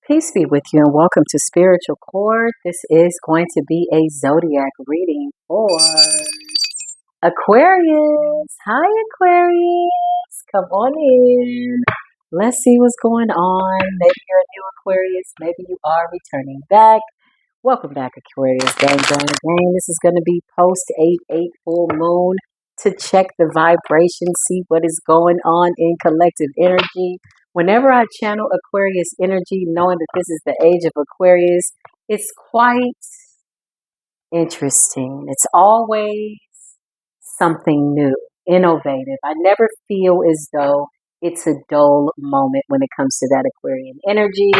Peace be with you and welcome to Spiritual Court. This is going to be a zodiac reading for Aquarius. Hi, Aquarius. Come on in. Let's see what's going on. Maybe you're a new Aquarius. Maybe you are returning back. Welcome back, Aquarius. Gang, gang, gang. This is going to be post 8/8 full moon to check the vibration, see what is going on in collective energy. Whenever I channel Aquarius energy, knowing that this is the age of Aquarius, it's quite interesting. It's always something new, innovative. I never feel as though it's a dull moment when it comes to that Aquarian energy.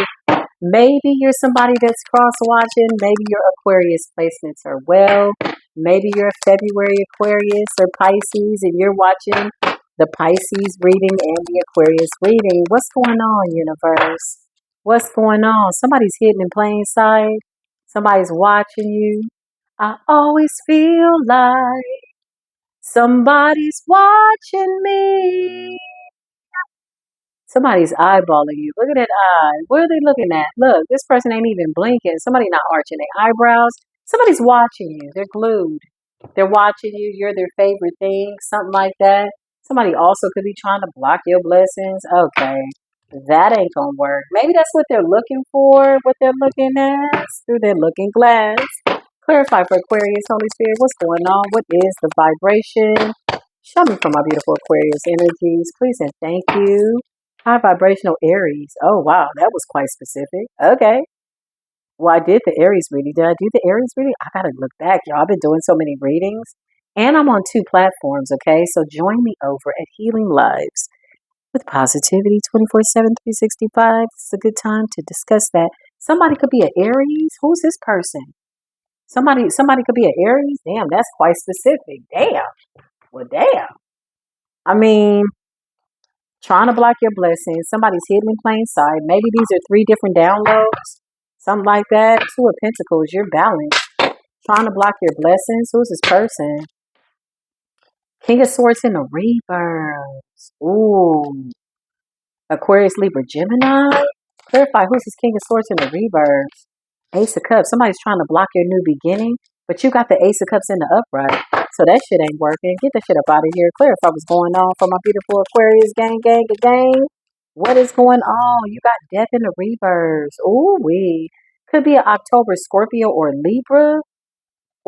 Maybe you're somebody that's cross-watching. Maybe your Aquarius placements are well. Maybe you're a February Aquarius or Pisces and you're watching the Pisces reading and the Aquarius reading. What's going on, universe? What's going on? Somebody's hidden in plain sight. Somebody's watching you. I always feel like somebody's watching me. Somebody's eyeballing you. Look at that eye. What are they looking at? Look, this person ain't even blinking. Somebody not arching their eyebrows. Somebody's watching you. They're glued. They're watching you. You're their favorite thing. Something like that. Somebody also could be trying to block your blessings. Okay. That ain't gonna work. Maybe that's what they're looking for, what they're looking at through their looking glass. Clarify for Aquarius, Holy Spirit, what's going on? What is the vibration? Show me for my beautiful Aquarius energies, please and thank you. High vibrational Aries. Oh, wow, that was quite specific. Okay. Well, I did the Aries reading. Did I do the Aries reading? I gotta look back, y'all. I've been doing so many readings. And I'm on 2 platforms, okay? So join me over at Healing Lives with Positivity 24/7, 365. It's a good time to discuss that. Somebody could be an Aries. Who's this person? Somebody could be an Aries. Damn, that's quite specific. Damn. Well, damn. I mean, trying to block your blessings. Somebody's hidden in plain sight. Maybe these are 3 different downloads. Something like that. 2 of Pentacles. You're balanced. Trying to block your blessings. Who's this person? King of Swords in the reverse. Ooh. Aquarius, Libra, Gemini. Clarify who's this King of Swords in the reverse. Ace of Cups. Somebody's trying to block your new beginning, but you got the Ace of Cups in the upright. So that shit ain't working. Get that shit up out of here. Clarify what's going on for my beautiful Aquarius gang, gang, gang. What is going on? You got Death in the reverse. Ooh, wee. Could be an October Scorpio or Libra.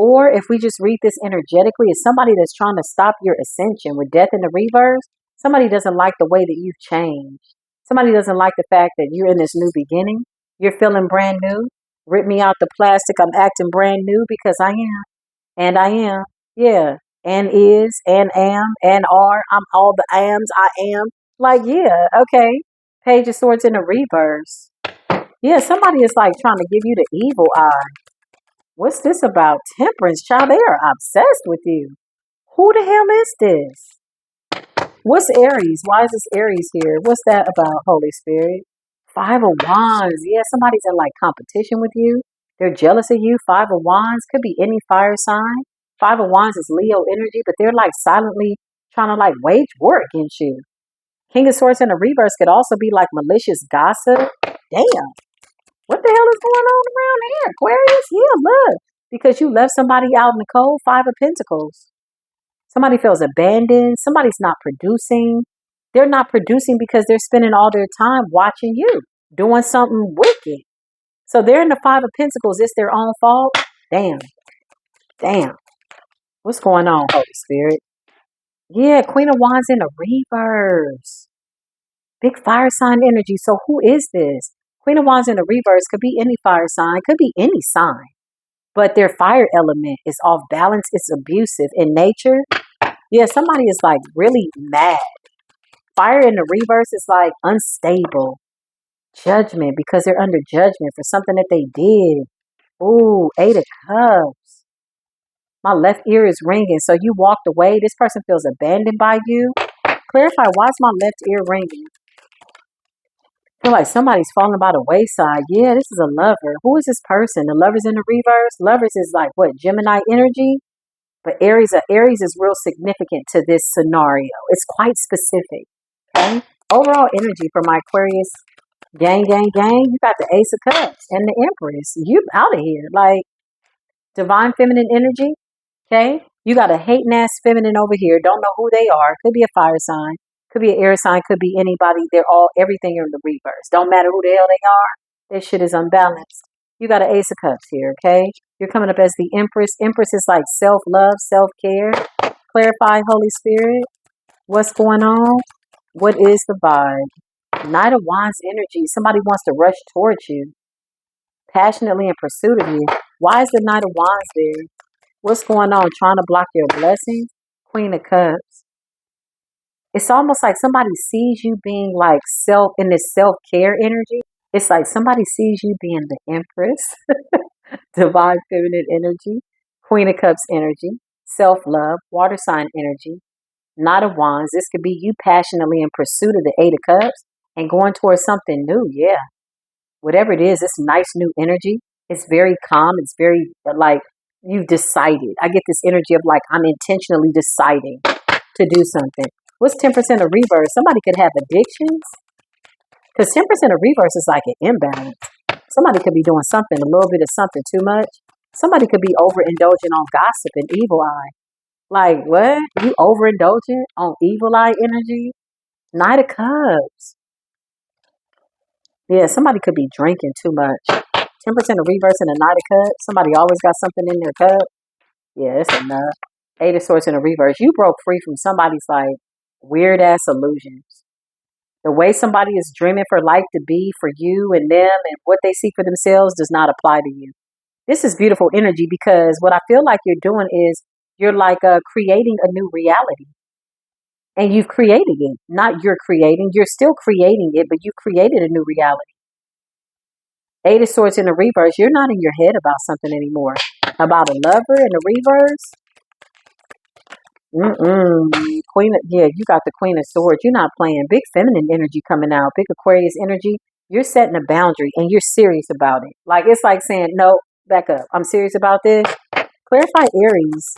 Or if we just read this energetically, it's somebody that's trying to stop your ascension with Death in the reverse. Somebody doesn't like the way that you've changed. Somebody doesn't like the fact that you're in this new beginning. You're feeling brand new. Rip me out the plastic. I'm acting brand new because I am. And I am. Yeah. And is and am and are. I'm all the ams. I am. Like, yeah. Okay. Page of Swords in the reverse. Yeah. Somebody is like trying to give you the evil eye. What's this about? Temperance, child. They are obsessed with you. Who the hell is this? What's Aries? Why is this Aries here? What's that about, Holy Spirit? 5 of Wands. Yeah, somebody's in like competition with you. They're jealous of you. 5 of Wands could be any fire sign. 5 of Wands is Leo energy, but they're like silently trying to like wage war against you. King of Swords in the reverse could also be like malicious gossip. Damn. What the hell is going on around here, Aquarius? Yeah, look. Because you left somebody out in the cold. 5 of Pentacles. Somebody feels abandoned. Somebody's not producing. They're not producing because they're spending all their time watching you, doing something wicked. So they're in the 5 of Pentacles. It's their own fault. Damn. Damn. What's going on, Holy Spirit? Yeah, Queen of Wands in a reverse. Big fire sign energy. So who is this? Queen of Wands in the reverse could be any fire sign, could be any sign. But their fire element is off balance. It's abusive in nature. Yeah, somebody is like really mad. Fire in the reverse is like unstable. Judgment because they're under judgment for something that they did. Ooh, 8 of Cups. My left ear is ringing. So you walked away. This person feels abandoned by you. Clarify, why is my left ear ringing? I feel like somebody's falling by the wayside. Yeah, this is a lover. Who is this person? The lover's in the reverse. Lovers is like what? Gemini energy. But Aries is real significant to this scenario. It's quite specific. Okay. Overall energy for my Aquarius Gang, gang, gang. You got the Ace of Cups and the Empress. You out of here. Like divine feminine energy. Okay. You got a hating ass feminine over here. Don't know who they are. Could be a fire sign. Could be an air sign. Could be anybody. They're all everything in the reverse. Don't matter who the hell they are. This shit is unbalanced. You got an Ace of Cups here. Okay. You're coming up as the Empress. Empress is like self love, self care. Clarify, Holy Spirit. What's going on? What is the vibe? Knight of Wands energy. Somebody wants to rush towards you, passionately in pursuit of you. Why is the Knight of Wands there? What's going on? Trying to block your blessings? Queen of Cups. It's almost like somebody sees you being like in this self-care energy. It's like somebody sees you being the Empress, divine feminine energy, Queen of Cups energy, self-love, water sign energy, Knight of Wands. This could be you passionately in pursuit of the Eight of Cups and going towards something new. Yeah. Whatever it is, this nice new energy. It's very calm. It's very like you've decided. I get this energy of like I'm intentionally deciding to do something. What's 10% of reverse? Somebody could have addictions because 10% of reverse is like an imbalance. Somebody could be doing something, a little bit of something too much. Somebody could be overindulging on gossip and evil eye. Like what? You overindulgent on evil eye energy? Knight of Cups. Yeah, somebody could be drinking too much. 10% of reverse in a Knight of Cups. Somebody always got something in their cup. Yeah, it's enough. Eight of Swords in a reverse. You broke free from somebody's like weird ass illusions. The way somebody is dreaming for life to be for you and them and what they see for themselves does not apply to you. This is beautiful energy because what I feel like you're doing is you're like creating a new reality. And you've created it. Not you're creating. You're still creating it, but you created a new reality. Eight of Swords in the reverse. You're not in your head about something anymore. About a lover in the reverse. Yeah, you got the Queen of Swords. You're not playing. Big feminine energy coming out. Big Aquarius energy. You're setting a boundary and you're serious about it. Like it's like saying, no, back up. I'm serious about this. Clarify Aries.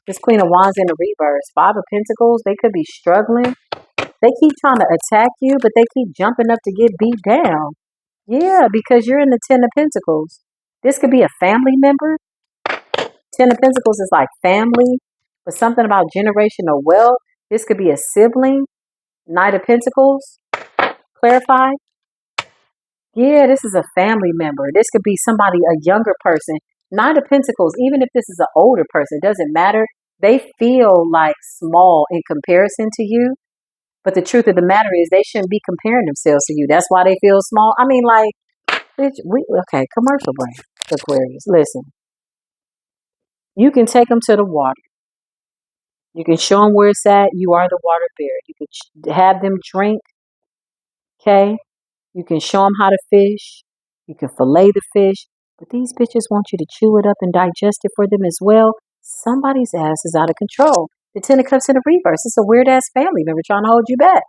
This Queen of Wands in the reverse. Five of Pentacles. They could be struggling. They keep trying to attack you, but they keep jumping up to get beat down. Yeah, because you're in the Ten of Pentacles. This could be a family member. Ten of Pentacles is like family, but something about generational wealth. This could be a sibling. Knight of Pentacles. Clarify. Yeah, this is a family member. This could be somebody, a younger person. Knight of Pentacles, even if this is an older person, it doesn't matter. They feel like small in comparison to you. But the truth of the matter is they shouldn't be comparing themselves to you. That's why they feel small. I mean, like, okay, commercial break, Aquarius. Listen, you can take them to the water. You can show them where it's at. You are the water bear. You can have them drink, okay? You can show them how to fish. You can fillet the fish. But these bitches want you to chew it up and digest it for them as well. Somebody's ass is out of control. The Ten of Cups in the reverse. It's a weird ass family member trying to hold you back.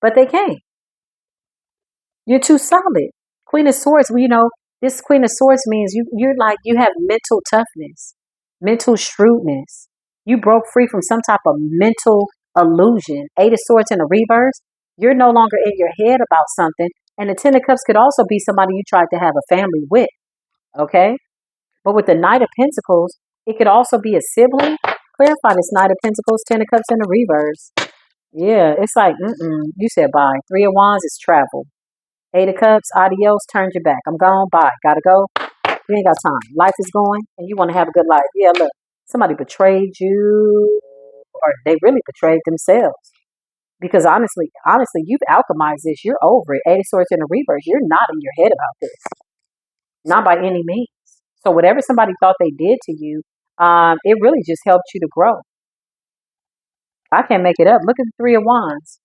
But they can't. You're too solid. Queen of Swords, well, this Queen of Swords means you're like, you have mental toughness, mental shrewdness. You broke free from some type of mental illusion. Eight of Swords in the reverse, you're no longer in your head about something. And the Ten of Cups could also be somebody you tried to have a family with, okay? But with the Knight of Pentacles, it could also be a sibling. Clarify this Knight of Pentacles, Ten of Cups in the reverse. Yeah, it's like, you said bye. Three of Wands is travel. Eight of Cups, adios, turned your back. I'm gone, bye. Gotta go. You ain't got time. Life is going and you want to have a good life. Yeah, look, somebody betrayed you or they really betrayed themselves. Because honestly, you've alchemized this. You're over it. Eight of Swords in the reverse. You're not in your head about this. Not by any means. So whatever somebody thought they did to you, it really just helped you to grow. I can't make it up. Look at the Three of Wands.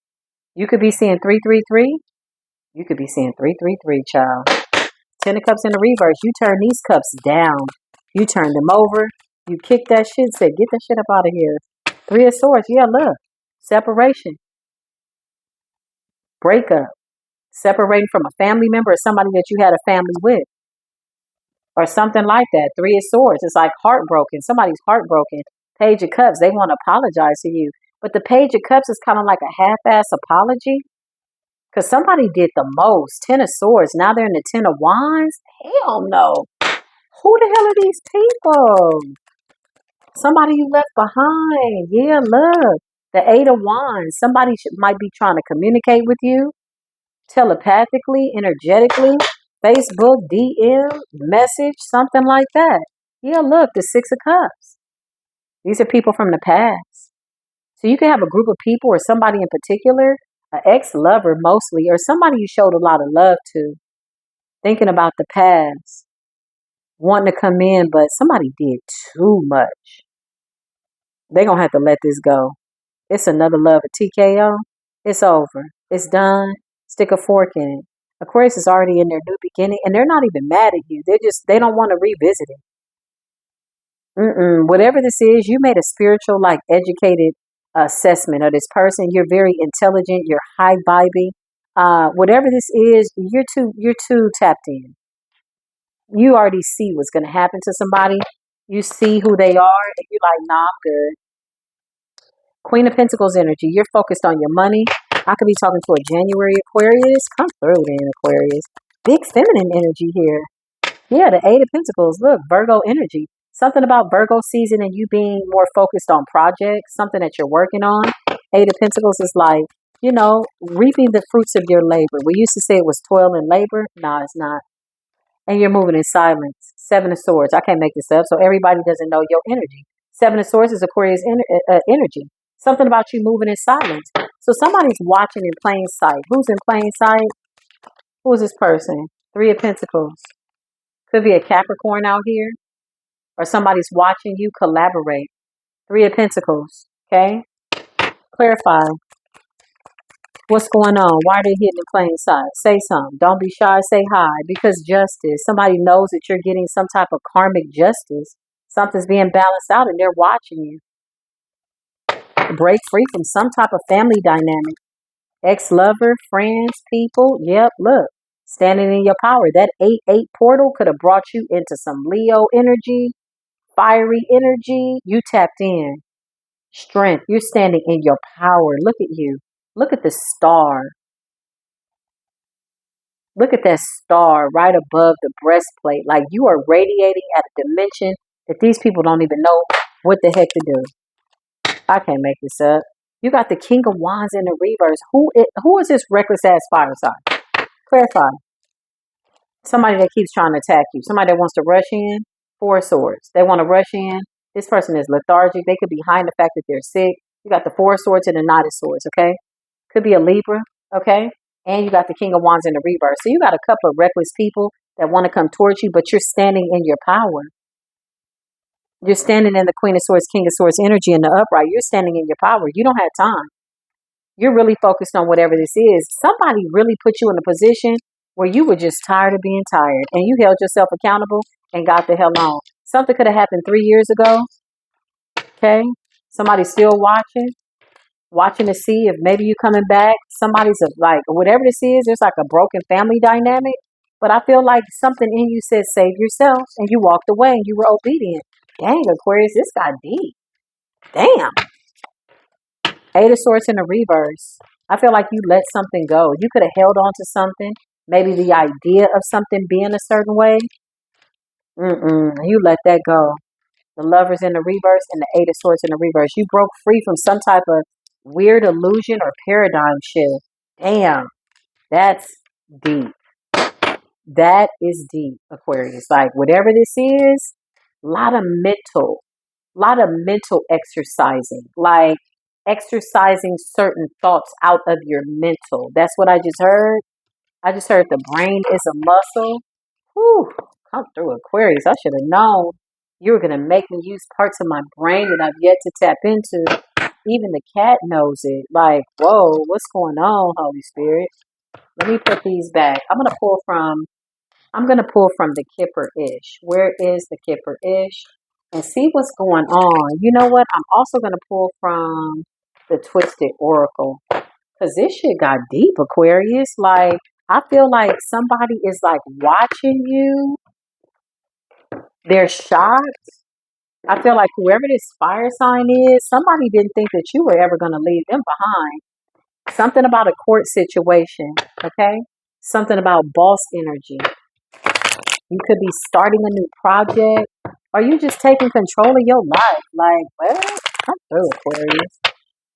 You could be seeing 333. You could be seeing 333, child. Ten of Cups in the reverse. You turn these cups down. You turn them over. You kick that shit. Say, get that shit up out of here. Three of Swords. Yeah, look. Separation. Breakup. Separating from a family member or somebody that you had a family with. Or something like that. Three of Swords. It's like heartbroken. Somebody's heartbroken. Page of Cups. They want to apologize to you. But the Page of Cups is kind of like a half-ass apology. Because somebody did the most. 10 of Swords. Now they're in the 10 of Wands. Hell no. Who the hell are these people? Somebody you left behind. Yeah, look. The 8 of Wands. Somebody might be trying to communicate with you telepathically, energetically, Facebook, DM, message, something like that. Yeah, look, the 6 of Cups. These are people from the past. So you can have a group of people or somebody in particular, an ex-lover mostly, or somebody you showed a lot of love to, thinking about the past, wanting to come in, but somebody did too much. They're going to have to let this go. It's another love, a TKO. It's over. It's done. Stick a fork in it. Aquarius is already in their new beginning, and they're not even mad at you. They don't want to revisit it. Whatever this is, you made a spiritual, like educated assessment of this person. You're very intelligent. You're high vibing. Whatever this is, you're too tapped in. You already see what's going to happen to somebody. You see who they are, and you're like, nah, I'm good. Queen of Pentacles energy. You're focused on your money. I could be talking to a January Aquarius. Come through then, Aquarius. Big feminine energy here. Yeah, the 8 of Pentacles. Look, Virgo energy. Something about Virgo season and you being more focused on projects, something that you're working on. 8 of Pentacles is like, reaping the fruits of your labor. We used to say it was toil and labor. No, it's not. And you're moving in silence. 7 of Swords. I can't make this up, so everybody doesn't know your energy. 7 of Swords is Aquarius energy. Something about you moving in silence. So somebody's watching in plain sight. Who's in plain sight? Who is this person? 3 of Pentacles. Could be a Capricorn out here, or somebody's watching you collaborate. 3 of Pentacles. Okay? Clarify. What's going on? Why are they hitting in plain sight? Say something. Don't be shy. Say hi. Because justice. Somebody knows that you're getting some type of karmic justice. Something's being balanced out and they're watching you. Break free from some type of family dynamic. Ex-lover, friends, people. Yep, look. Standing in your power. That 8-8 portal could have brought you into some Leo energy, fiery energy. You tapped in. Strength. You're standing in your power. Look at you. Look at the star. Look at that star right above the breastplate. Like you are radiating at a dimension that these people don't even know what the heck to do. I can't make this up. You got the King of Wands in the reverse. Who is this reckless ass fire sign? Clarify. Somebody that keeps trying to attack you. Somebody that wants to rush in. 4 of Swords. They want to rush in. This person is lethargic. They could be hiding the fact that they're sick. You got the 4 of Swords and the Knight of Swords. Okay. Could be a Libra. Okay. And you got the King of Wands in the reverse. So you got a couple of reckless people that want to come towards you, but you're standing in your power. You're standing in the Queen of Swords, King of Swords energy in the upright. You're standing in your power. You don't have time. You're really focused on whatever this is. Somebody really put you in a position where you were just tired of being tired and you held yourself accountable and got the hell on. Something could have happened 3 years ago. Okay. Somebody's still watching to see if maybe you coming back. Somebody's like, whatever this is, there's like a broken family dynamic. But I feel like something in you said, save yourself. And you walked away and you were obedient. Dang, Aquarius, this got deep. Damn. 8 of Swords in the reverse. I feel like you let something go. You could have held on to something. Maybe the idea of something being a certain way. You let that go. The Lovers in the reverse and the 8 of Swords in the reverse. You broke free from some type of weird illusion or paradigm shift. Damn, that's deep. That is deep, Aquarius. Like whatever this is, lot of mental exercising. Like exercising certain thoughts out of your mental. That's what I just heard. I just heard the brain is a muscle. Whew, come through, Aquarius. I should have known you were gonna make me use parts of my brain that I've yet to tap into. Even the cat knows it. Like, whoa, what's going on, Holy Spirit? Let me put these back. I'm gonna pull from the Kipper-ish. Where is the Kipper-ish? And see what's going on. You know what? I'm also gonna pull from the Twisted Oracle. Cause this shit got deep, Aquarius. Like, I feel like somebody is like watching you. They're shocked. I feel like whoever this fire sign is, somebody didn't think that you were ever gonna leave them behind. Something about a court situation, okay? Something about boss energy. You could be starting a new project, or you just taking control of your life. Like, well, I'm through Aquarius.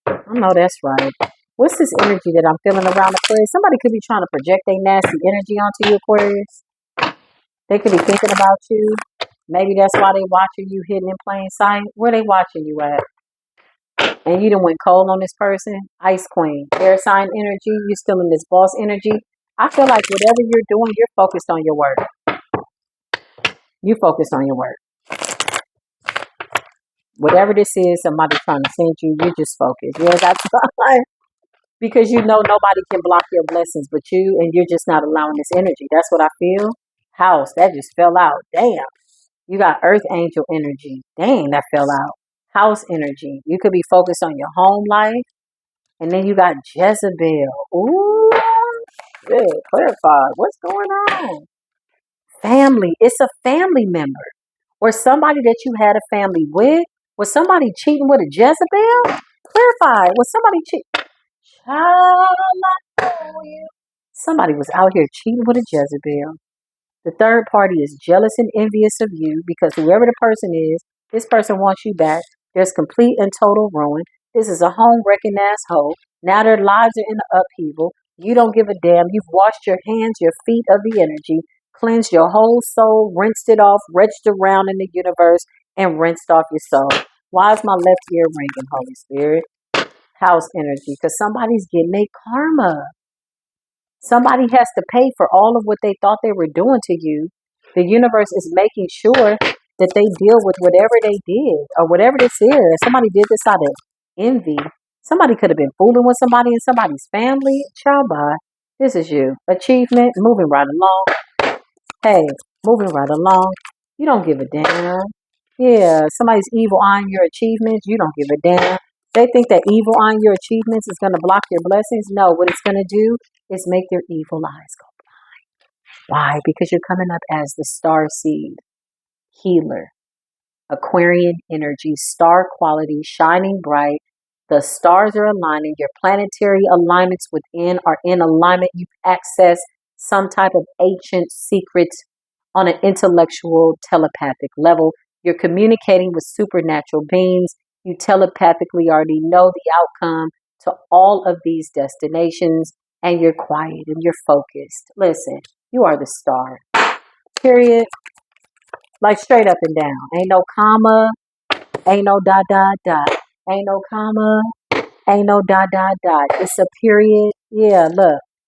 I know that's right. What's this energy that I'm feeling around Aquarius? Somebody could be trying to project their nasty energy onto you, Aquarius. They could be thinking about you. Maybe that's why they watching you hidden in plain sight. Where they watching you at? And you done went cold on this person. Ice Queen, air sign energy. You still in this boss energy. I feel like whatever you're doing, you're focused on your work. You focused on your work. Whatever this is, somebody trying to send you, you just focus. Yeah, that's fine. Because you know nobody can block your blessings but you, and you're just not allowing this energy. That's what I feel. House, that just fell out. Damn. You got Earth Angel energy. Dang, that fell out. House energy. You could be focused on your home life. And then you got Jezebel. Ooh, good. Clarify. What's going on? Family. It's a family member. Or somebody that you had a family with. Was somebody cheating with a Jezebel? Clarify. Was somebody cheating? Somebody was out here cheating with a Jezebel. The third party is jealous and envious of you because whoever the person is, this person wants you back. There's complete and total ruin. This is a home wrecking asshole. Now their lives are in upheaval. You don't give a damn. You've washed your hands, your feet of the energy, cleansed your whole soul, rinsed it off, reached around in the universe, and rinsed off your soul. Why is my left ear ringing, Holy Spirit? House energy, because somebody's getting a karma. Somebody has to pay for all of what they thought they were doing to you. The universe is making sure that they deal with whatever they did or whatever this is. Somebody did this out of envy. Somebody could have been fooling with somebody in somebody's family. Child, bye. This is you. Achievement, moving right along. Hey, moving right along. You don't give a damn. Yeah, somebody's evil eyeing your achievements. You don't give a damn. They think that evil eyeing your achievements is going to block your blessings. No, what it's going to do is make their evil eyes go. Why? Because you're coming up as the star seed, healer, Aquarian energy, star quality, shining bright. The stars are aligning. Your planetary alignments within are in alignment. You access some type of ancient secrets on an intellectual, telepathic level. You're communicating with supernatural beings. You telepathically already know the outcome to all of these destinations, and you're quiet and you're focused. Listen, you are the star. Period. Like straight up and down. Ain't no comma. Ain't no dot dot dot. Ain't no comma. Ain't no dot dot dot. It's a period. Yeah,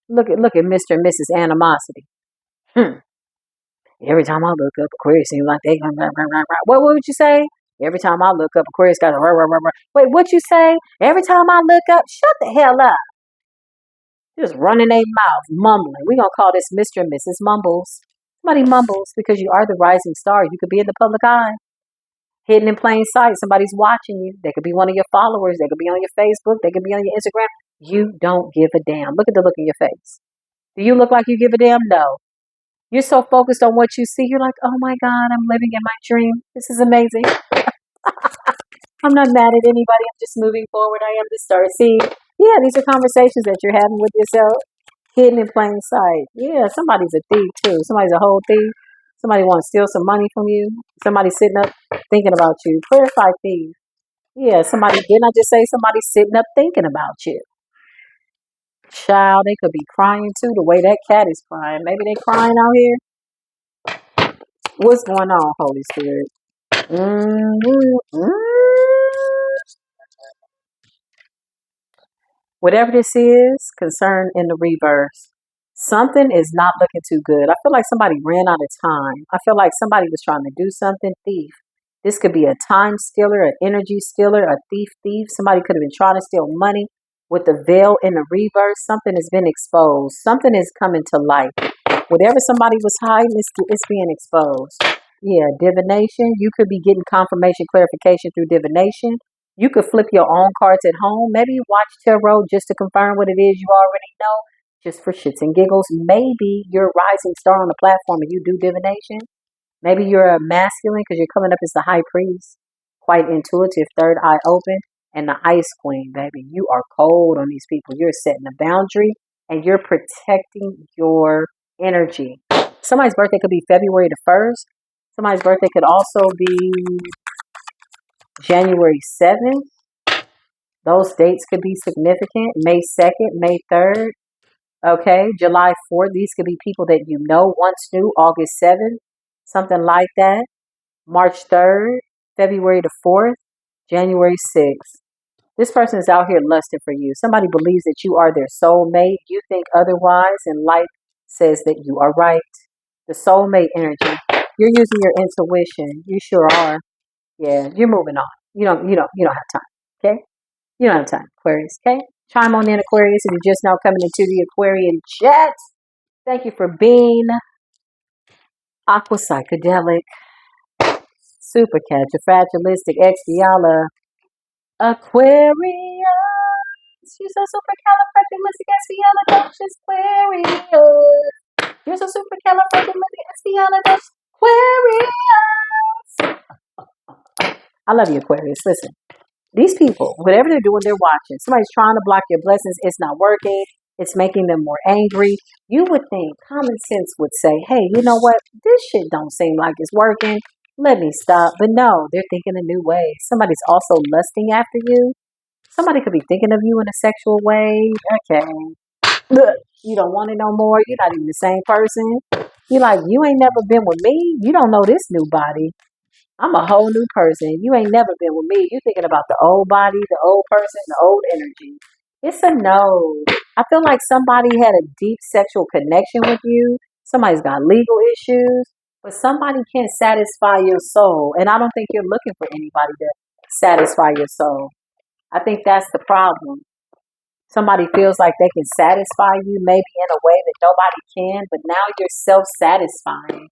look at Mr. and Mrs. Animosity. Every time I look up, Aquarius seems like they gonna what would you say? Every time I look up, Aquarius got a wait, what you say? Every time I look up, shut the hell up. Just running their mouth, mumbling. We gonna call this Mr. and Mrs. Mumbles. Somebody mumbles because you are the rising star. You could be in the public eye. Hidden in plain sight. Somebody's watching you. They could be one of your followers. They could be on your Facebook. They could be on your Instagram. You don't give a damn. Look at the look in your face. Do you look like you give a damn? No. You're so focused on what you see. You're like, oh my God, I'm living in my dream. This is amazing. I'm not mad at anybody. I'm just moving forward. I am the star seed. Yeah, these are conversations that you're having with yourself, hidden in plain sight. Yeah, somebody's a thief too. Somebody's a whole thief. Somebody wants to steal some money from you. Somebody sitting up thinking about you. Clarify thief. Yeah, somebody, didn't I just say somebody sitting up thinking about you? Child, they could be crying too, the way that cat is crying. Maybe they crying out here. What's going on, Holy Spirit? Mm-hmm. Whatever this is, concern in the reverse. Something is not looking too good. I feel like somebody ran out of time. I feel like somebody was trying to do something, thief. This could be a time stealer, an energy stealer, a thief. Somebody could have been trying to steal money with the veil in the reverse. Something has been exposed. Something is coming to light. Whatever somebody was hiding, it's being exposed. Yeah, divination. You could be getting confirmation, clarification through divination. You could flip your own cards at home. Maybe watch tarot just to confirm what it is you already know, just for shits and giggles. Maybe you're a rising star on the platform and you do divination. Maybe you're a masculine because you're coming up as the high priest. Quite intuitive, third eye open. and the Ice Queen, baby. You are cold on these people. You're setting a boundary and you're protecting your energy. Somebody's birthday could be February the 1st. Somebody's birthday could also be January 7th. Those dates could be significant. May 2nd, May 3rd. Okay, July 4th. These could be people that you know once knew. August 7th, something like that. March 3rd, February the 4th, January 6th. This person is out here lusting for you. Somebody believes that you are their soulmate. You think otherwise, and life says that you are right. The soulmate energy. You're using your intuition. You sure are. Yeah, you're moving on. You don't have time. Okay? You don't have time, Aquarius. Okay? Chime on in, Aquarius, if you're just now coming into the Aquarian chat. Thank you for being aqua psychedelic, super fragilistic, expiala, Aquarius. You're so supercalifragilisticexpialidocious, Aquarius. You're so supercalifragilisticexpialidocious, Aquarius. I love you, Aquarius. Listen. These people, whatever they're doing, they're watching. Somebody's trying to block your blessings. It's not working. It's making them more angry. You would think common sense would say, hey, you know what? This shit don't seem like it's working. Let me stop. But no, they're thinking a new way. Somebody's also lusting after you. Somebody could be thinking of you in a sexual way. Okay. Look, you don't want it no more. You're not even the same person. You're like, you ain't never been with me. You don't know this new body. I'm a whole new person. You ain't never been with me. You thinking about the old body, the old person, the old energy. It's a no. I feel like somebody had a deep sexual connection with you. Somebody's got legal issues, but somebody can't satisfy your soul. And I don't think you're looking for anybody to satisfy your soul. I think that's the problem. Somebody feels like they can satisfy you maybe in a way that nobody can, but now you're self-satisfying.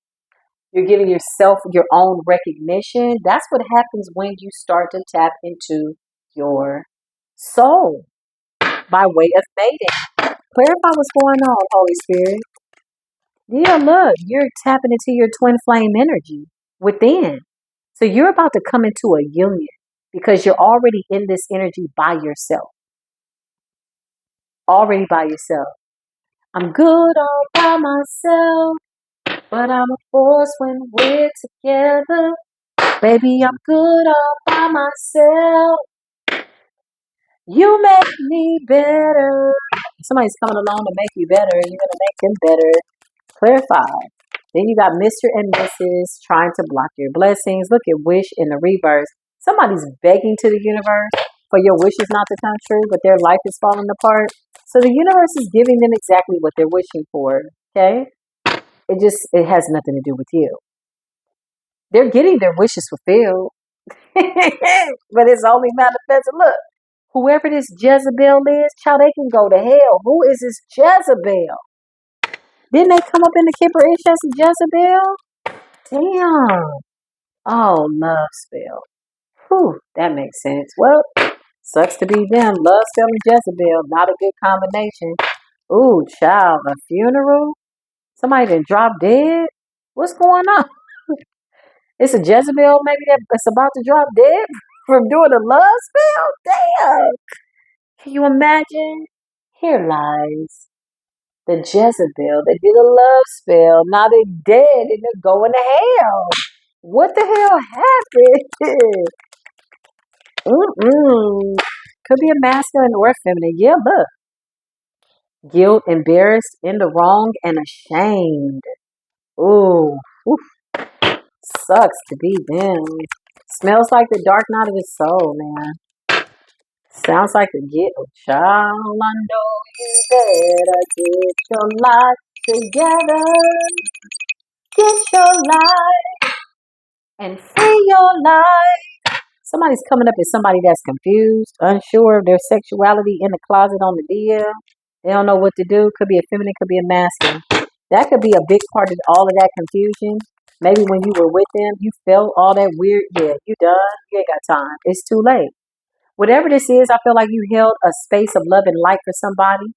You're giving yourself your own recognition. That's what happens when you start to tap into your soul by way of mating. Clarify what's going on, Holy Spirit. Yeah, look, you're tapping into your twin flame energy within. So you're about to come into a union because you're already in this energy by yourself. Already by yourself. I'm good all by myself, but I'm a force when we're together. Baby, I'm good all by myself. You make me better. Somebody's coming along to make you better. You're going to make them better. Clarify. Then you got Mr. and Mrs. trying to block your blessings. Look at wish in the reverse. Somebody's begging to the universe for your wishes not to come true, but their life is falling apart. So the universe is giving them exactly what they're wishing for. Okay? It has nothing to do with you. They're getting their wishes fulfilled. But it's only manifested. Look, whoever this Jezebel is, child, they can go to hell. Who is this Jezebel? Didn't they come up in the Kipper Ish as a Jezebel? Damn. Oh, love spell. Whew, that makes sense. Well, sucks to be them. Love spell and Jezebel, not a good combination. Ooh, child, a funeral? Somebody done dropped dead? What's going on? It's a Jezebel maybe that's about to drop dead from doing a love spell? Damn. Can you imagine? Here lies the Jezebel. They did a love spell. Now they're dead and they're going to hell. What the hell happened? Could be a masculine or feminine. Yeah, look. Guilt, embarrassed, in the wrong, and ashamed. Ooh. Oof. Sucks to be them. Smells like the dark night of the soul, man. Sounds like a get child. I know you better get your life together. Get your life and free your life. Somebody's coming up as somebody that's confused, unsure of their sexuality, in the closet on the DL. They don't know what to do. Could be a feminine, could be a masculine. That could be a big part of all of that confusion. Maybe when you were with them, you felt all that weird. Yeah, you done. You ain't got time. It's too late. Whatever this is, I feel like you held a space of love and light for somebody.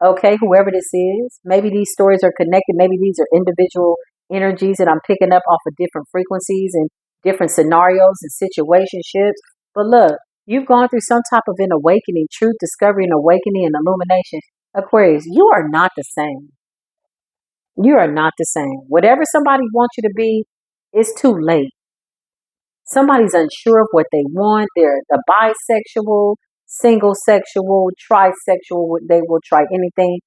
Okay, whoever this is. Maybe these stories are connected. Maybe these are individual energies that I'm picking up off of different frequencies and different scenarios and situationships. But look, You've gone through some type of an awakening, truth, discovery, and awakening and illumination. Aquarius, you are not the same. You are not the same. Whatever somebody wants you to be, it's too late. Somebody's unsure of what they want. They're the bisexual, single sexual, trisexual. They will try anything.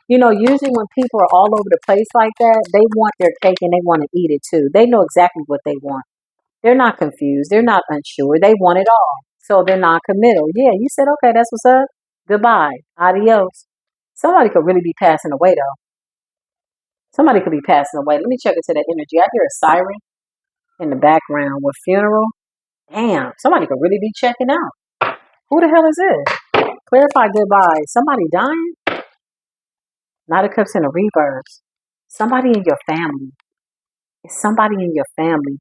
Usually when people are all over the place like that, they want their cake and they want to eat it too. They know exactly what they want. They're not confused. They're not unsure. They want it all. So they're not committal. Yeah, you said, okay, that's what's up. Goodbye. Adios. Somebody could really be passing away though. Somebody could be passing away. Let me check into that energy. I hear a siren in the background with funeral. Damn, somebody could really be checking out. Who the hell is this? Clarify goodbye. Somebody dying? Knight of Cups in a reverse. Somebody in your family. It's somebody in your family.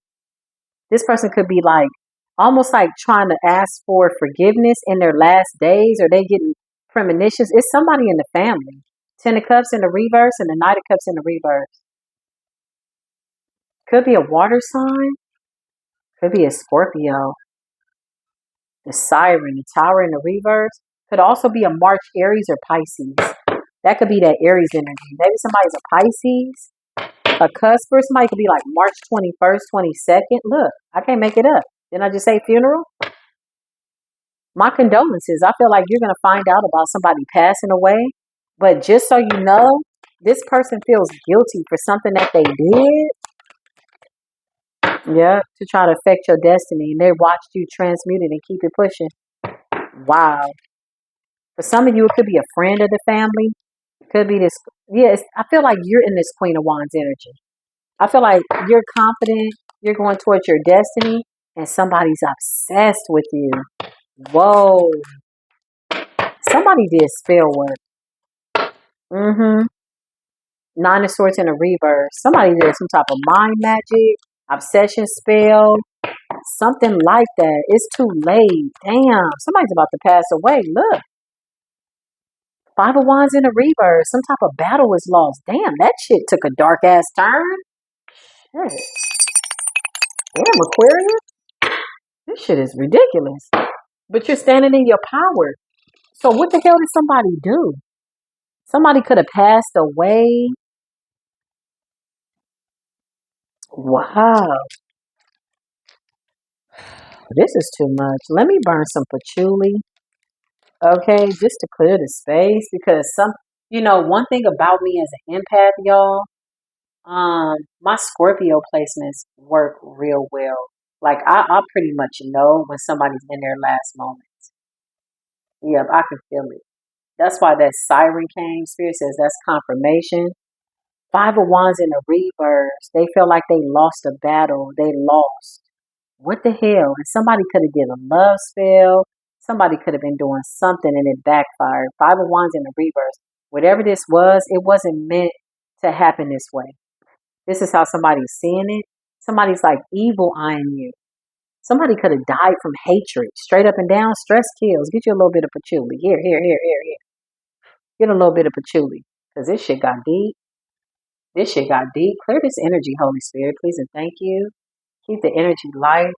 This person could be like almost like trying to ask for forgiveness in their last days, or they getting premonitions. It's somebody in the family. Ten of Cups in the reverse and the Knight of Cups in the reverse. Could be a water sign. Could be a Scorpio. The siren, the tower in the reverse. Could also be a March, Aries, or Pisces. That could be that Aries energy. Maybe somebody's a Pisces, a cusper. Somebody could be like March 21st, 22nd. Look, I can't make it up. Didn't I just say funeral? My condolences. I feel like you're going to find out about somebody passing away. But just so you know, this person feels guilty for something that they did. Yeah, to try to affect your destiny. And they watched you transmute it and keep it pushing. Wow. For some of you, it could be a friend of the family. It could be this. Yes, I feel like you're in this Queen of Wands energy. I feel like you're confident. You're going towards your destiny. And somebody's obsessed with you. Whoa. Somebody did spell work. Mm-hmm. Nine of Swords in a reverse. Somebody did some type of mind magic, obsession spell, something like that. It's too late. Damn. Somebody's about to pass away. Look. Five of Wands in a reverse. Some type of battle was lost. Damn, that shit took a dark ass turn. Shit. Damn, Aquarius. This shit is ridiculous. But you're standing in your power. So what the hell did somebody do? Somebody could have passed away. Wow. This is too much. Let me burn some patchouli. Okay, just to clear the space because one thing about me as an empath, y'all, my Scorpio placements work real well. Like I pretty much know when somebody's in their last moments. Yep, I can feel it. That's why that siren came. Spirit says that's confirmation. Five of Wands in a reverse. They feel like they lost a battle. They lost. What the hell? And somebody could have did a love spell. Somebody could have been doing something and it backfired. Five of Wands in the reverse. Whatever this was, it wasn't meant to happen this way. This is how somebody's seeing it. Somebody's like evil eyeing you. Somebody could have died from hatred. Straight up and down, stress kills. Get you a little bit of patchouli. Here. Get a little bit of patchouli. Because this shit got deep. This shit got deep. Clear this energy, Holy Spirit, please and thank you. Keep the energy light.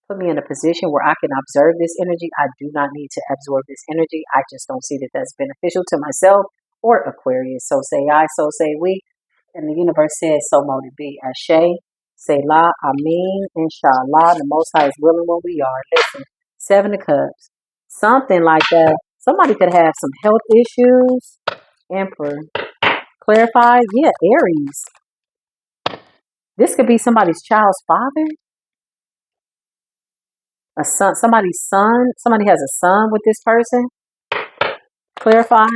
Put me in a position where I can observe this energy. I do not need to absorb this energy. I just don't see that that's beneficial to myself or Aquarius. So say I, so say we. And the universe says, so mote it be. Ashe, Selah, Amin, Inshallah. The Most High is willing when we are. Listen, Seven of Cups. Something like that. Somebody could have some health issues. Emperor. Clarify. Yeah, Aries. This could be somebody's child's father. A son, somebody's son. Somebody has a son with this person. Clarify.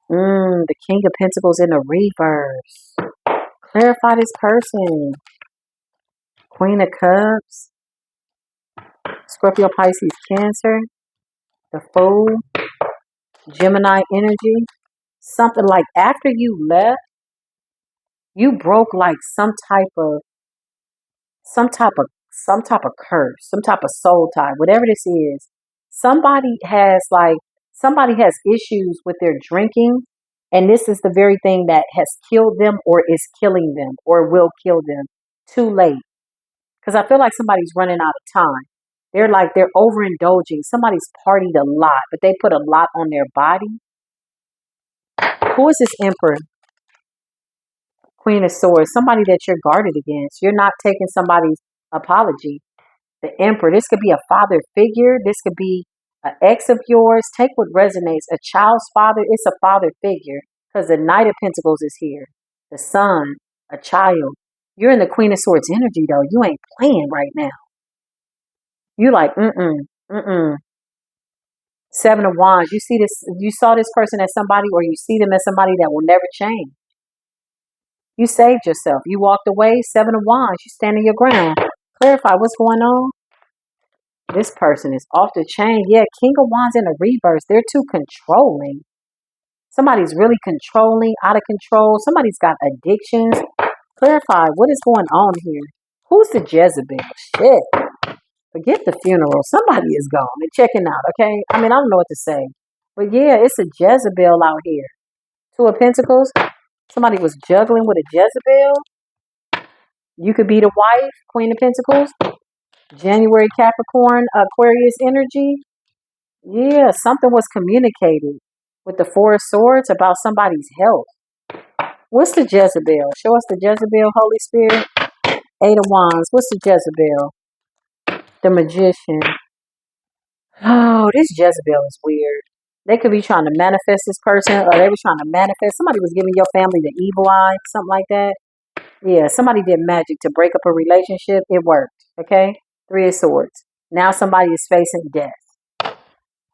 The King of Pentacles in the reverse. Clarify this person. Queen of Cups. Scorpio, Pisces, Cancer. The Fool. Gemini energy. Something like after you left, you broke like some type of curse, some type of soul tie, whatever this is. Somebody has issues with their drinking, and this is the very thing that has killed them or is killing them or will kill them too late. Because I feel like somebody's running out of time. They're overindulging. Somebody's partied a lot, but they put a lot on their body. Who is this Emperor? Queen of Swords. Somebody that you're guarded against. You're not taking somebody's apology. The Emperor. This could be a father figure. This could be an ex of yours. Take what resonates. A child's father. It's a father figure because the Knight of Pentacles is here. The Son, a child. You're in the Queen of Swords energy though. You ain't playing right now. You like mm-mm. Seven of Wands. You see this. You saw this person as somebody, or you see them as somebody that will never change. You saved yourself. You walked away. Seven of Wands. You standing your ground. Clarify what's going on. This person is off the chain. Yeah, King of Wands in a reverse. They're too controlling. Somebody's really controlling, out of control. Somebody's got addictions. Clarify what is going on here. Who's the Jezebel? Shit. Forget the funeral. Somebody is gone. They're checking out, okay? I mean, I don't know what to say. But yeah, it's a Jezebel out here. Two of Pentacles. Somebody was juggling with a Jezebel. You could be the wife, Queen of Pentacles. January Capricorn, Aquarius energy. Yeah, something was communicated with the Four of Swords about somebody's health. What's the Jezebel? Show us the Jezebel, Holy Spirit. Eight of Wands. What's the Jezebel? The Magician. Oh, this Jezebel is weird. They could be trying to manifest this person, or they were trying to manifest. Somebody was giving your family the evil eye, something like that. Yeah, somebody did magic to break up a relationship. It worked. Okay? Three of Swords. Now somebody is facing death.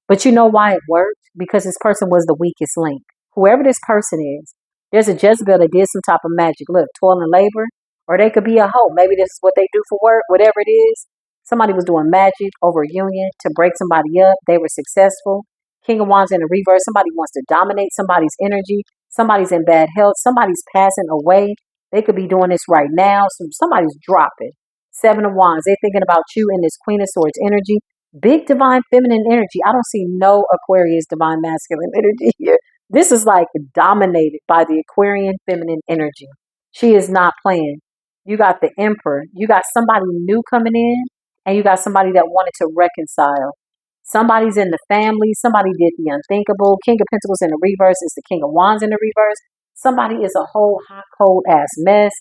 But you know why it worked? Because this person was the weakest link. Whoever this person is, there's a Jezebel that did some type of magic. Look, toil and labor. Or they could be a hoe. Maybe this is what they do for work, whatever it is. Somebody was doing magic over a union to break somebody up. They were successful. King of Wands in the reverse. Somebody wants to dominate somebody's energy. Somebody's in bad health. Somebody's passing away. They could be doing this right now. Somebody's dropping. Seven of Wands. They're thinking about you in this Queen of Swords energy. Big divine feminine energy. I don't see no Aquarius divine masculine energy here. This is like dominated by the Aquarian feminine energy. She is not playing. You got the Emperor. You got somebody new coming in, and you got somebody that wanted to reconcile. Somebody's in the family. Somebody did the unthinkable. King of Pentacles in the reverse is the King of Wands in the reverse. Somebody is a whole hot, cold ass mess.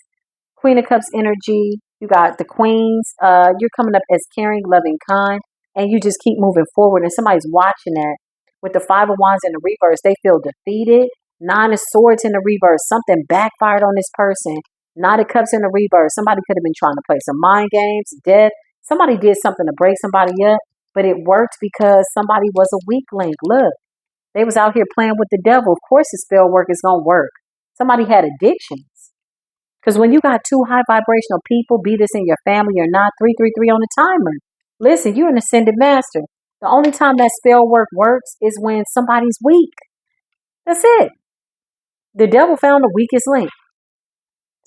Queen of Cups energy. You got the Queens. You're coming up as caring, loving, kind, and you just keep moving forward. And somebody's watching that. With the Five of Wands in the reverse, they feel defeated. Nine of Swords in the reverse. Something backfired on this person. Nine of Cups in the reverse. Somebody could have been trying to play some mind games, death. Somebody did something to break somebody up, but it worked because somebody was a weak link. Look, they was out here playing with the devil. Of course the spell work is going to work. Somebody had addictions. Because when you got two high vibrational people, be this in your family or not, 333 on the timer. Listen, you're an ascended master. The only time that spell work works is when somebody's weak. That's it. The devil found the weakest link.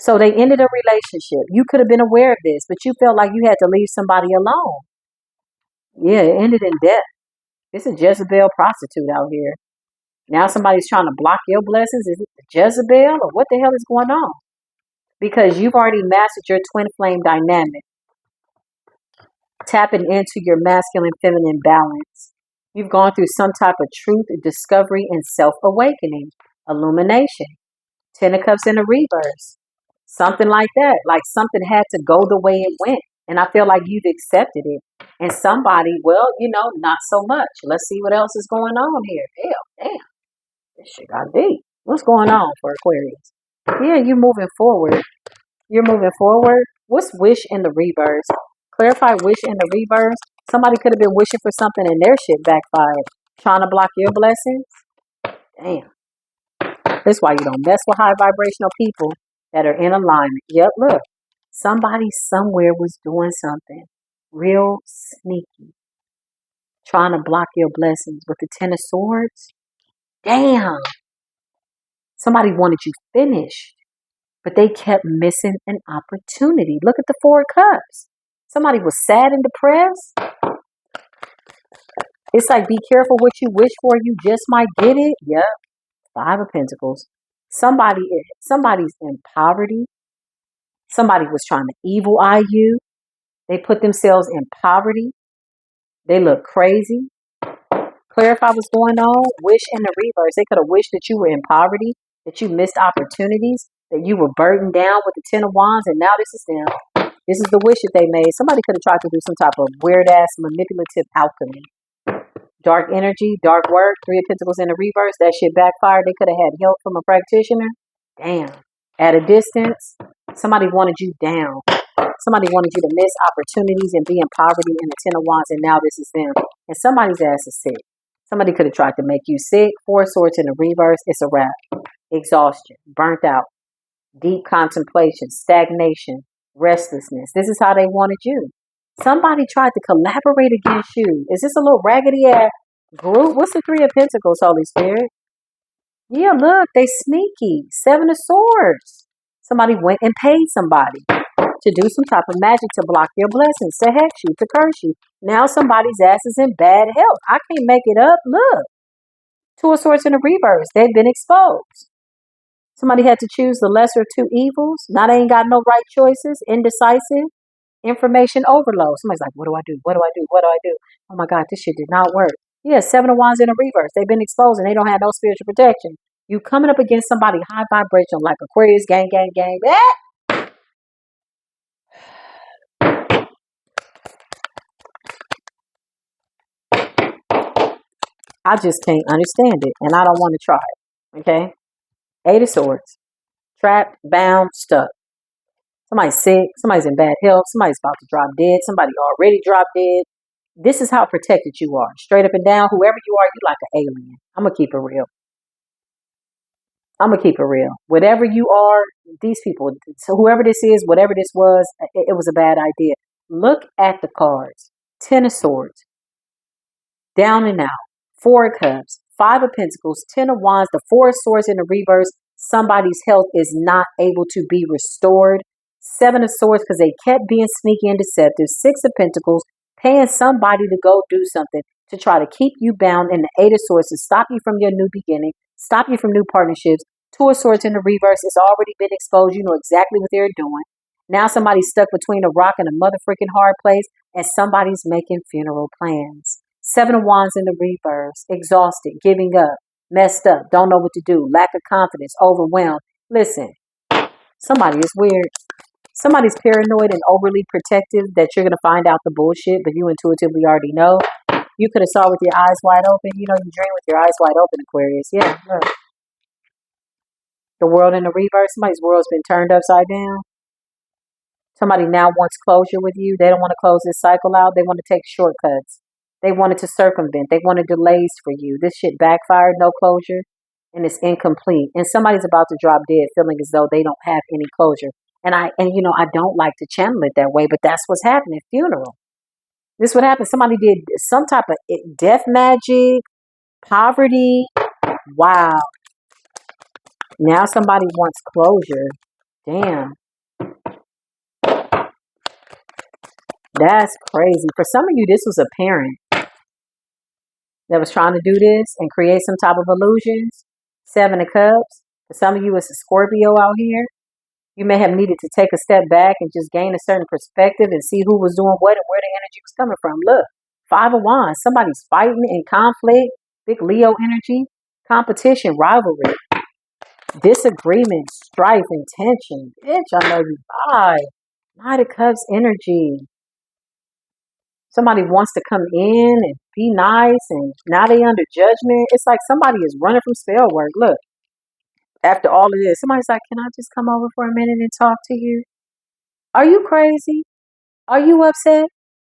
So they ended a relationship. You could have been aware of this, but you felt like you had to leave somebody alone. Yeah, it ended in death. It's a Jezebel prostitute out here. Now somebody's trying to block your blessings. Is it the Jezebel or what the hell is going on? Because you've already mastered your twin flame dynamic. Tapping into your masculine feminine balance. You've gone through some type of truth, discovery, and self-awakening. Illumination. Ten of Cups in a reverse. Something like that. Like something had to go the way it went. And I feel like you've accepted it. And somebody, well, not so much. Let's see what else is going on here. Damn. This shit got deep. What's going on for Aquarius? Yeah, you're moving forward. You're moving forward. What's wish in the reverse? Clarify wish in the reverse. Somebody could have been wishing for something and their shit backfired. Trying to block your blessings. Damn. That's why you don't mess with high vibrational people that are in alignment. Yep, look. Somebody somewhere was doing something real sneaky. Trying to block your blessings with the Ten of Swords. Damn. Somebody wanted you finished, but they kept missing an opportunity. Look at the Four of Cups. Somebody was sad and depressed. It's like, be careful what you wish for. You just might get it. Yep. Five of Pentacles. Somebody's in poverty. Somebody was trying to evil eye you. They put themselves in poverty. They look crazy. Clarify what's going on. Wish in the reverse. They could have wished that you were in poverty, that you missed opportunities, that you were burdened down with the Ten of Wands, and now this is them. This is the wish that they made. Somebody could have tried to do some type of weird ass manipulative alchemy. Dark energy, dark work, Three of Pentacles in the reverse. That shit backfired. They could have had help from a practitioner. Damn. At a distance, somebody wanted you down. Somebody wanted you to miss opportunities and be in poverty in the Ten of Wands, and now this is them. And somebody's ass is sick. Somebody could have tried to make you sick. Four of Swords in the reverse. It's a wrap. Exhaustion, burnt out, deep contemplation, stagnation, restlessness. This is how they wanted you. Somebody tried to collaborate against you. Is this a little raggedy ass group? What's the Three of Pentacles, Holy Spirit? Yeah, look, they sneaky. Seven of Swords. Somebody went and paid somebody to do some type of magic to block your blessings, to hex you, to curse you. Now somebody's ass is in bad health. I can't make it up. Look. Two of Swords in the reverse. They've been exposed. Somebody had to choose the lesser of two evils. Now they ain't got no right choices. Indecisive. Information overload. Somebody's like, what do I do? What do I do? What do I do? Oh my God, this shit did not work. Yeah, Seven of Wands in a reverse. They've been exposed and they don't have no spiritual protection. You coming up against somebody high vibration like Aquarius, gang, gang, gang. I just can't understand it and I don't want to try it. Okay? Eight of Swords. Trapped, bound, stuck. Somebody's sick. Somebody's in bad health. Somebody's about to drop dead. Somebody already dropped dead. This is how protected you are. Straight up and down, whoever you are, you like an alien. I'm going to keep it real. I'm going to keep it real. Whatever you are, these people, so whoever this is, whatever this was, it was a bad idea. Look at the cards. Ten of Swords. Down and out. Four of Cups. Five of Pentacles. Ten of Wands. The Four of Swords in the reverse. Somebody's health is not able to be restored. Seven of Swords because they kept being sneaky and deceptive. Six of Pentacles. Paying somebody to go do something to try to keep you bound. And the Eight of Swords to stop you from your new beginning. Stop you from new partnerships. Two of Swords in the reverse. It's already been exposed. You know exactly what they're doing. Now somebody's stuck between a rock and a mother freaking hard place. And somebody's making funeral plans. Seven of Wands in the reverse. Exhausted. Giving up. Messed up. Don't know what to do. Lack of confidence. Overwhelmed. Listen. Somebody is weird. Somebody's paranoid and overly protective that you're going to find out the bullshit, but you intuitively already know. You could have saw with your eyes wide open. You know, you dream with your eyes wide open, Aquarius. Yeah, look. The world in the reverse. Somebody's world's been turned upside down. Somebody now wants closure with you. They don't want to close this cycle out. They want to take shortcuts. They wanted to circumvent. They wanted delays for you. This shit backfired. No closure. And it's incomplete. And somebody's about to drop dead feeling as though they don't have any closure. And I don't like to channel it that way, but that's what's happening. Funeral. This is what happened. Somebody did some type of death magic, poverty. Wow. Now somebody wants closure. Damn. That's crazy. For some of you, this was a parent that was trying to do this and create some type of illusions. Seven of Cups. For some of you, it's a Scorpio out here. You may have needed to take a step back and just gain a certain perspective and see who was doing what and where the energy was coming from. Look, Five of Wands. Somebody's fighting in conflict. Big Leo energy. Competition, rivalry. Disagreement, strife, and tension. Bitch, I know you lie. Knight of Cups energy. Somebody wants to come in and be nice and now they under judgment. It's like somebody is running from spell work. Look. After all of this, somebody's like, can I just come over for a minute and talk to you? Are you crazy? Are you upset?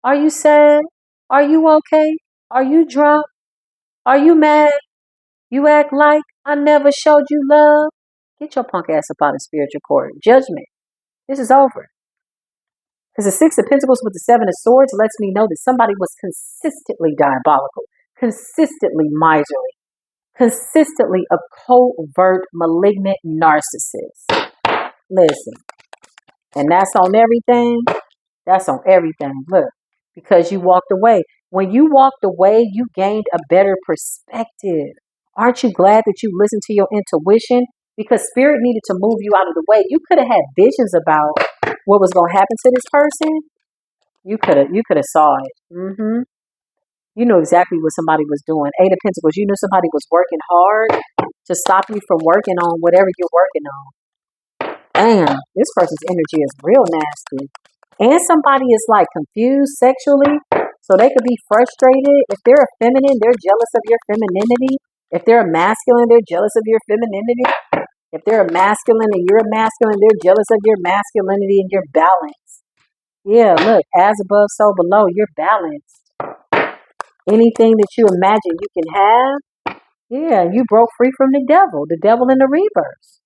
Are you sad? Are you okay? Are you drunk? Are you mad? You act like I never showed you love? Get your punk ass up out of spiritual court. Judgment. This is over. Because the Six of Pentacles with the Seven of Swords lets me know that somebody was consistently diabolical, consistently miserly, consistently a covert, malignant narcissist. Listen. And that's on everything. That's on everything. Look. Because you walked away. When you walked away, you gained a better perspective. Aren't you glad that you listened to your intuition? Because spirit needed to move you out of the way. You could have had visions about what was going to happen to this person. You could have saw it. You know exactly what somebody was doing. Eight of Pentacles, you knew somebody was working hard to stop you from working on whatever you're working on. Damn, this person's energy is real nasty. And somebody is like confused sexually, so they could be frustrated. If they're a feminine, they're jealous of your femininity. If they're a masculine, they're jealous of your femininity. If they're a masculine and you're a masculine, they're jealous of your masculinity and your balance. Yeah, look, as above, so below, you're balanced. Anything that you imagine you can have, yeah, you broke free from the devil in the reverse.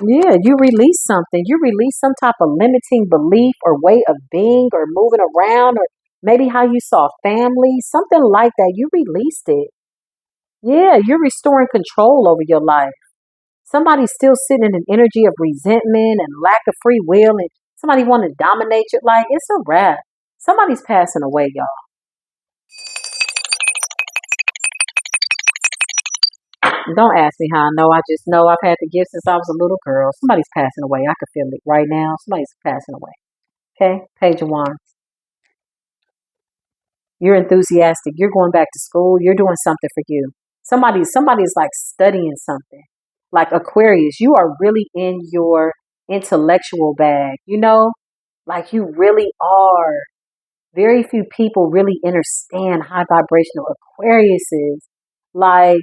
Yeah, you release something. You release some type of limiting belief or way of being or moving around or maybe how you saw family, something like that. You released it. Yeah, you're restoring control over your life. Somebody's still sitting in an energy of resentment and lack of free will and somebody want to dominate you. Like, it's a wrap. Somebody's passing away, y'all. Don't ask me how I know. I just know I've had the gift since I was a little girl. Somebody's passing away. I can feel it right now. Somebody's passing away. Okay? Page of Wands. You're enthusiastic. You're going back to school. You're doing something for you. Somebody's like studying something. Like Aquarius, you are really in your intellectual bag. You know, like you really are. Very few people really understand high vibrational Aquariuses. Like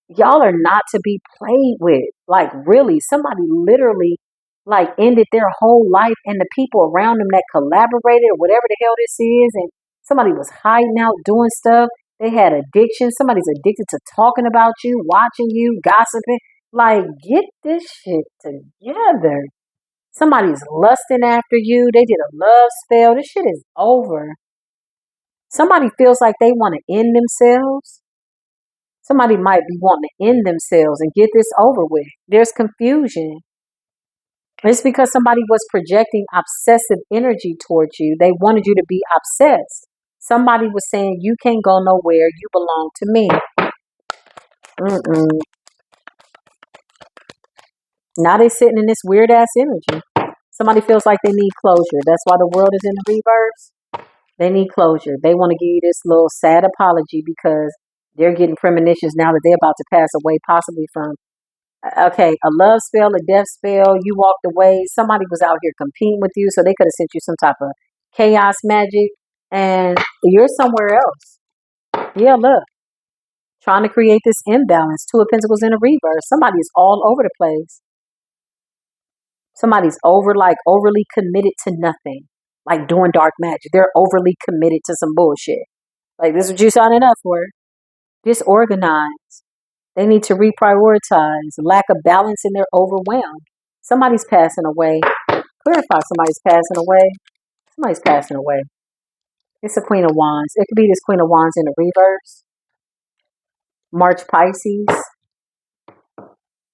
y'all are not to be played with. Like really, somebody literally like ended their whole life and the people around them that collaborated or whatever the hell this is, and somebody was hiding out doing stuff. They had addiction. Somebody's addicted to talking about you, watching you, gossiping. Like, get this shit together. Somebody's lusting after you. They did a love spell. This shit is over. Somebody feels like they want to end themselves. Somebody might be wanting to end themselves and get this over with. There's confusion. It's because somebody was projecting obsessive energy towards you. They wanted you to be obsessed. Somebody was saying, you can't go nowhere. You belong to me. Mm-mm. Now they're sitting in this weird ass energy. Somebody feels like they need closure. That's why the world is in the reverse. They need closure. They want to give you this little sad apology because they're getting premonitions now that they're about to pass away, possibly from okay, a love spell, a death spell, you walked away, somebody was out here competing with you, so they could have sent you some type of chaos magic, and you're somewhere else. Yeah, look, trying to create this imbalance. Two of Pentacles in a reverse. Somebody's all over the place. Somebody's overly committed to nothing, like doing dark magic. They're overly committed to some bullshit. Like, this is what you signing up for. Disorganized. They need to reprioritize. Lack of balance and they're overwhelmed. Somebody's passing away. Clarify somebody's passing away. Somebody's passing away. It's a Queen of Wands. It could be this Queen of Wands in the reverse. March Pisces.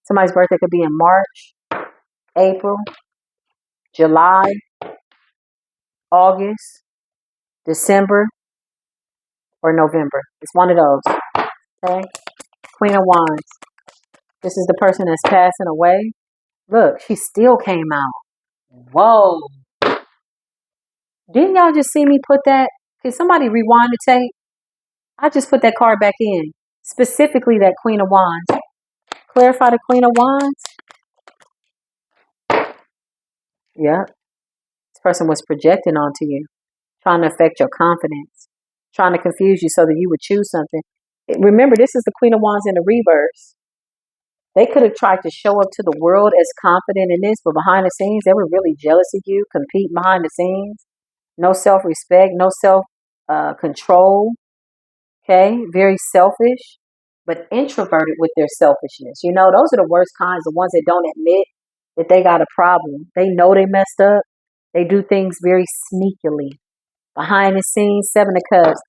Somebody's birthday could be in March, April, July, August, December, or November. It's one of those. Okay? Queen of Wands. This is the person that's passing away. Look, she still came out. Whoa. Didn't y'all just see me put that? Can somebody rewind the tape? I just put that card back in. Specifically that Queen of Wands. Clarify the Queen of Wands. Yeah. This person was projecting onto you. Trying to affect your confidence. Trying to confuse you so that you would choose something. Remember, this is the Queen of Wands in the reverse. They could have tried to show up to the world as confident in this, but behind the scenes, they were really jealous of you, competing behind the scenes. No self-respect, no self-control. Okay, very selfish, but introverted with their selfishness. You know, those are the worst kinds, the ones that don't admit that they got a problem. They know they messed up. They do things very sneakily. Behind the scenes, Seven of Cups.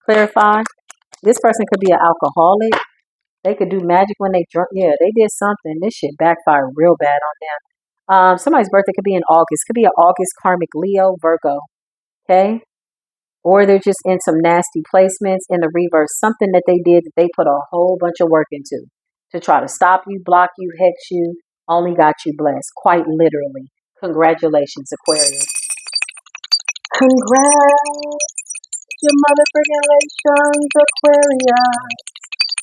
Clarify, this person could be an alcoholic. They could do magic when they drunk. Yeah, they did something. This shit backfired real bad on them. Somebody's birthday could be in August. Could be an August karmic Leo, Virgo. Okay? Or they're just in some nasty placements in the reverse. Something that they did that they put a whole bunch of work into to try to stop you, block you, hex you, only got you blessed. Quite literally. Congratulations, Aquarius. Congratulations. Congratulations, Aquarius.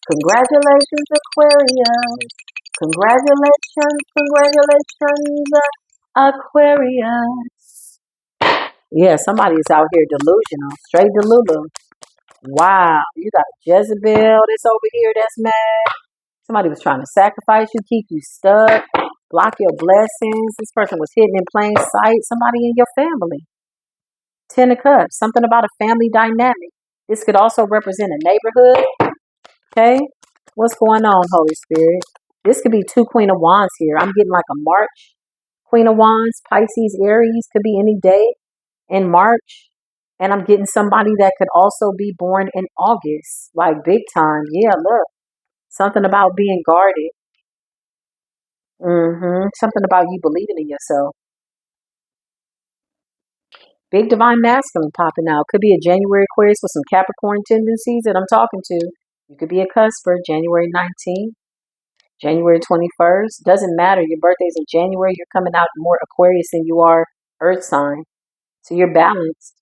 Congratulations, Aquarius. Congratulations, Aquarius. Yeah, somebody is out here delusional, straight delulu. Wow, you got Jezebel that's over here that's mad. Somebody was trying to sacrifice you, keep you stuck, block your blessings. This person was hidden in plain sight. Somebody in your family. Ten of Cups, something about a family dynamic. This could also represent a neighborhood. Okay, what's going on, Holy Spirit? This could be two Queen of Wands here. I'm getting like a March Queen of Wands, Pisces, Aries, could be any day in March. And I'm getting somebody that could also be born in August, like big time. Yeah, look, something about being guarded. Something about you believing in yourself. Big divine masculine popping out. Could be a January Aquarius with some Capricorn tendencies that I'm talking to. You could be a cusper, January 19th, January 21st. Doesn't matter. Your birthday's in January. You're coming out more Aquarius than you are Earth sign. So you're balanced.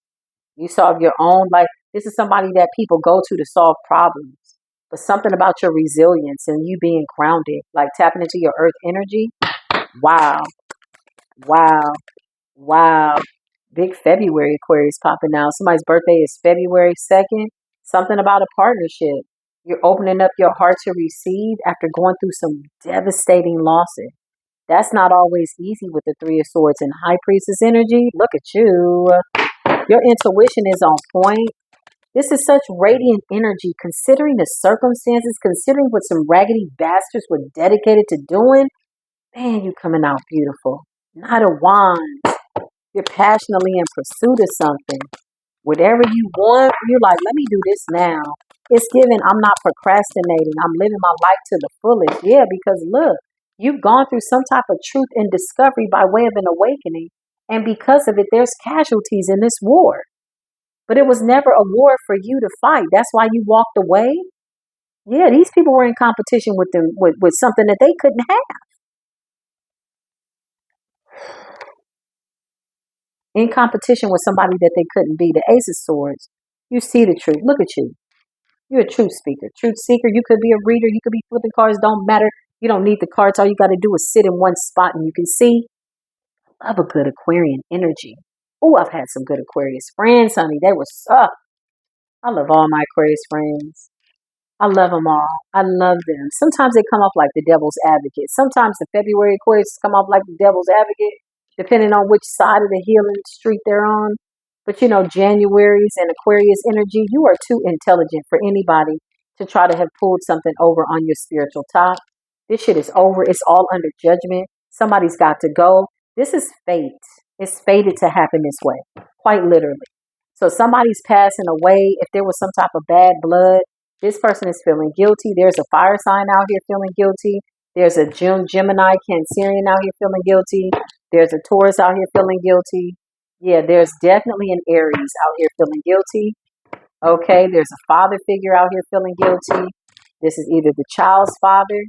You solve your own. Like, this is somebody that people go to solve problems. But something about your resilience and you being grounded, like tapping into your Earth energy. Wow. Wow. Wow. Big February Aquarius popping out. Somebody's birthday is February 2nd. Something about a partnership. You're opening up your heart to receive after going through some devastating losses. That's not always easy with the Three of Swords and High Priestess energy. Look at you. Your intuition is on point. This is such radiant energy, considering the circumstances, considering what some raggedy bastards were dedicated to doing. Man, you coming out beautiful. Knight of Wands. You're passionately in pursuit of something. Whatever you want, you're like, let me do this now. It's given, I'm not procrastinating. I'm living my life to the fullest. Yeah, because look, you've gone through some type of truth and discovery by way of an awakening. And because of it, there's casualties in this war. But it was never a war for you to fight. That's why you walked away. Yeah, these people were in competition with them with something that they couldn't have. In competition with somebody that they couldn't be. The Ace of Swords. You see the truth. Look at you. You're a truth speaker, truth seeker. You could be a reader. You could be flipping cards. Don't matter. You don't need the cards. All you got to do is sit in one spot and you can see. I love a good Aquarian energy. Oh, I've had some good Aquarius friends, honey. They were suck. I love all my Aquarius friends. I love them all. I love them. Sometimes they come off like the devil's advocate. Sometimes the February Aquarius come off like the devil's advocate, depending on which side of the healing street they're on. But you know, January's and Aquarius energy, you are too intelligent for anybody to try to have pulled something over on your spiritual top. This shit is over. It's all under judgment. Somebody's got to go. This is fate. It's fated to happen this way, quite literally. So somebody's passing away. If there was some type of bad blood, this person is feeling guilty. There's a fire sign out here feeling guilty. There's a Gemini, Cancerian out here feeling guilty. There's a Taurus out here feeling guilty. Yeah, there's definitely an Aries out here feeling guilty. Okay, there's a father figure out here feeling guilty. This is either the child's father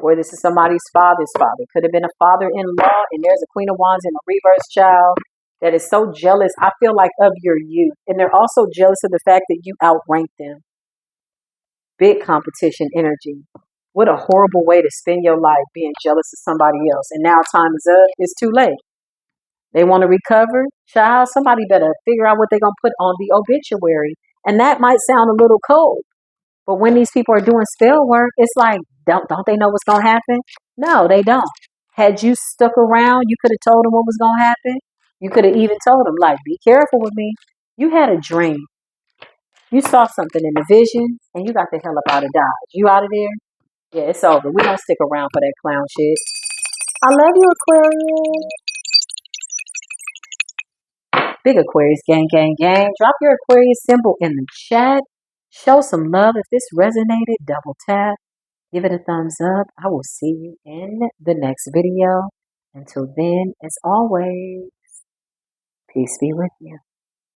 or this is somebody's father's father. Could have been a father-in-law, and there's a Queen of Wands and a reverse child that is so jealous, I feel like, of your youth. And they're also jealous of the fact that you outrank them. Big competition energy. What a horrible way to spend your life, being jealous of somebody else. And now time is up. It's too late. They want to recover. Child, somebody better figure out what they're going to put on the obituary. And that might sound a little cold. But when these people are doing spell work, it's like, don't they know what's going to happen? No, they don't. Had you stuck around, you could have told them what was going to happen. You could have even told them, like, be careful with me. You had a dream. You saw something in the vision, and you got the hell up out of Dodge. You out of there? Yeah, it's over. We don't stick around for that clown shit. I love you, Aquarius. Big Aquarius gang, gang, gang. Drop your Aquarius symbol in the chat. Show some love. If this resonated, double tap. Give it a thumbs up. I will see you in the next video. Until then, as always, peace be with you.